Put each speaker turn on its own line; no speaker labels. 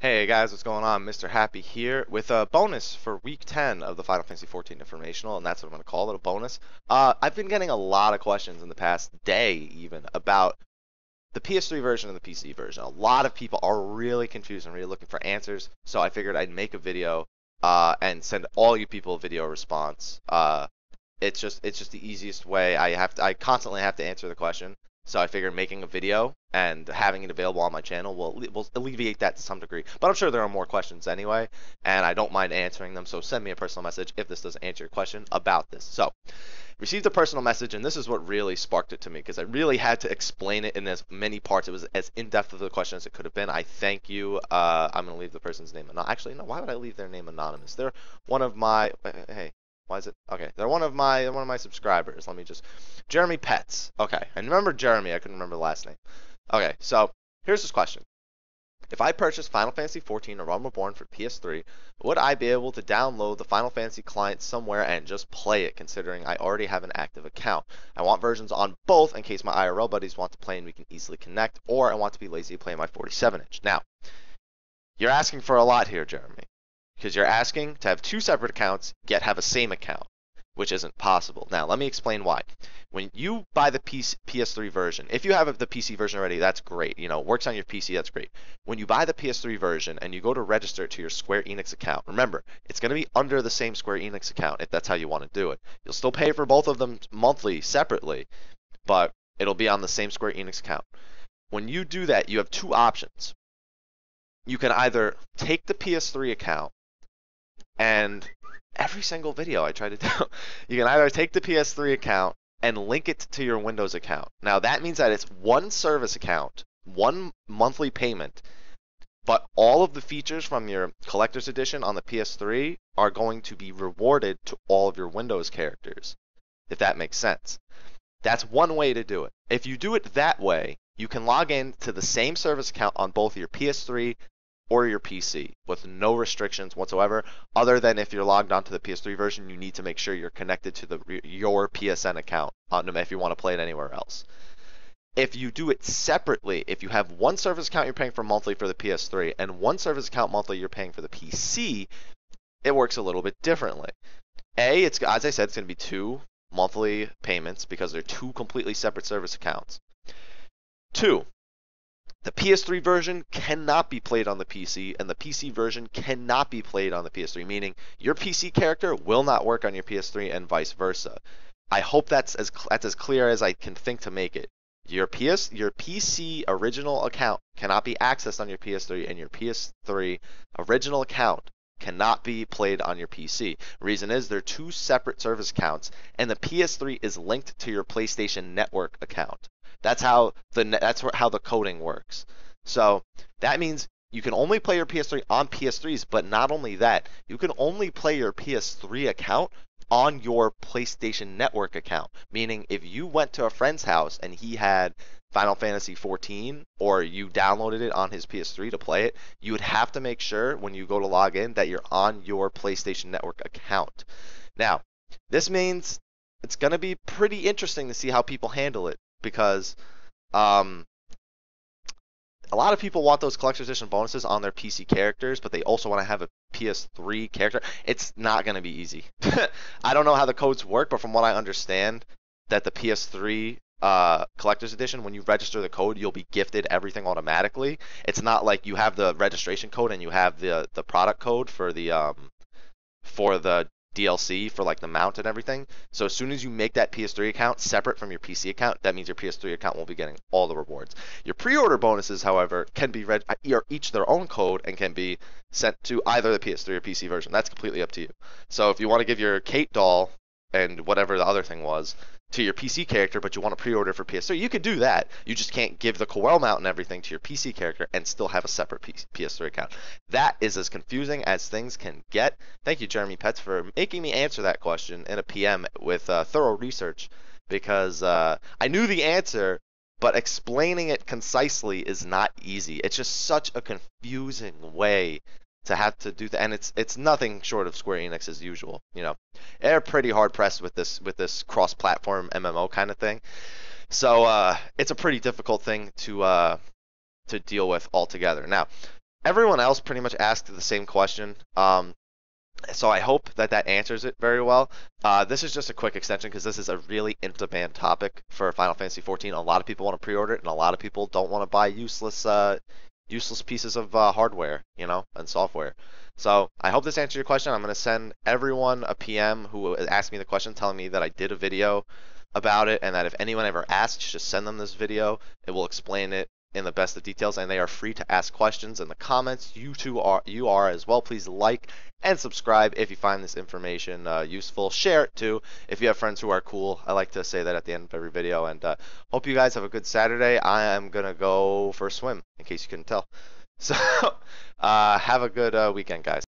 Hey guys, what's going on? Mr. Happy here with a bonus for week 10 of the Final Fantasy XIV Informational, and that's what I'm going to call it, a bonus. I've been getting a lot of questions in the past day even about the PS3 version and the PC version. A lot of people are really confused and really looking for answers, so I figured I'd make a video and send all you people a video response. It's just the easiest way. I constantly have to answer the question, so I figured making a video and having it available on my channel will alleviate that to some degree. But I'm sure there are more questions anyway, and I don't mind answering them. So send me a personal message if this doesn't answer your question about this. So received a personal message, and this is what really sparked it to me because I really had to explain it in as many parts. It was as in depth of the question as it could have been. I thank you. I'm gonna leave the person's name anonymous. Actually, no. Why would I leave their name anonymous? They're one of my. Hey, why is it? Okay, they're one of my subscribers. Let me just. Jeremy Pets. Okay, I remember Jeremy. I couldn't remember the last name. Okay, so here's this question. If I purchased Final Fantasy XIV A Realm Reborn for PS3, would I be able to download the Final Fantasy client somewhere and just play it, considering I already have an active account? I want versions on both in case my IRL buddies want to play and we can easily connect, or I want to be lazy to play my 47-inch. Now, you're asking for a lot here, Jeremy, because you're asking to have two separate accounts, yet have a same account, which isn't possible. Now, let me explain why. When you buy the PS3 version, if you have the PC version already, that's great. You know, it works on your PC, that's great. When you buy the PS3 version and you go to register it to your Square Enix account, remember, it's going to be under the same Square Enix account if that's how you want to do it. You'll still pay for both of them monthly separately, but it'll be on the same Square Enix account. When you do that, you have two options. You can either take the PS3 account and every single video I try to do, you can either take the PS3 account and link it to your Windows account. Now that means that it's one service account, one monthly payment, but all of the features from your collector's edition on the PS3 are going to be rewarded to all of your Windows characters, if that makes sense. That's one way to do it. If you do it that way, you can log in to the same service account on both your PS3 or your PC with no restrictions whatsoever, other than if you're logged onto the PS3 version, you need to make sure you're connected to your PSN account if you want to play it anywhere else. If you do it separately, if you have one service account you're paying for monthly for the PS3 and one service account monthly you're paying for the PC, it works a little bit differently. It's, as I said, it's going to be two monthly payments because they're two completely separate service accounts. Two, the PS3 version cannot be played on the PC, and the PC version cannot be played on the PS3, meaning your PC character will not work on your PS3 and vice versa. I hope that's as clear as I can think to make it. Your PC original account cannot be accessed on your PS3, and your PS3 original account cannot be played on your PC. Reason is they're two separate service accounts, and the PS3 is linked to your PlayStation Network account. That's how the coding works. So that means you can only play your PS3 on PS3s, but not only that, you can only play your PS3 account on your PlayStation Network account. Meaning if you went to a friend's house and he had Final Fantasy XIV, or you downloaded it on his PS3 to play it, you would have to make sure when you go to log in that you're on your PlayStation Network account. Now, this means it's going to be pretty interesting to see how people handle it, because a lot of people want those collector's edition bonuses on their PC characters, but they also want to have a PS3 character. It's not going to be easy. I don't know how the codes work, but from what I understand, that the PS3 collector's edition, when you register the code, you'll be gifted everything automatically. It's not like you have the registration code and you have the product code for the DLC for like the mount and everything. So as soon as you make that PS3 account separate from your PC account, that means your PS3 account won't be getting all the rewards. Your pre-order bonuses, however, can be each their own code and can be sent to either the PS3 or PC version. That's completely up to you. So if you want to give your Kate doll and whatever the other thing was to your PC character, but you want to pre-order for PS3, you could do that. You just can't give the Coel mount and everything to your PC character and still have a separate PS3 account. That is as confusing as things can get. Thank you, Jeremy Pets, for making me answer that question in a PM with thorough research, because I knew the answer, but explaining it concisely is not easy. It's just such a confusing way to have to do that, and it's nothing short of Square Enix as usual. You know, they're pretty hard pressed with this cross-platform MMO kind of thing. So it's a pretty difficult thing to deal with altogether. Now, everyone else pretty much asked the same question. So I hope that that answers it very well. This is just a quick extension because this is a really in-demand topic for Final Fantasy 14. A lot of people want to pre-order it, and a lot of people don't want to buy useless pieces of hardware, and software. So I hope this answers your question. I'm going to send everyone a PM who asked me the question, telling me that I did a video about it, and that if anyone ever asks, just send them this video. It will explain it in the best of details, and they are free to ask questions in the comments. You are as well. Please like and subscribe if you find this information useful. Share it too if you have friends who are cool. I like to say that at the end of every video. And hope you guys have a good Saturday. I am gonna go for a swim, in case you couldn't tell. So have a good weekend, guys.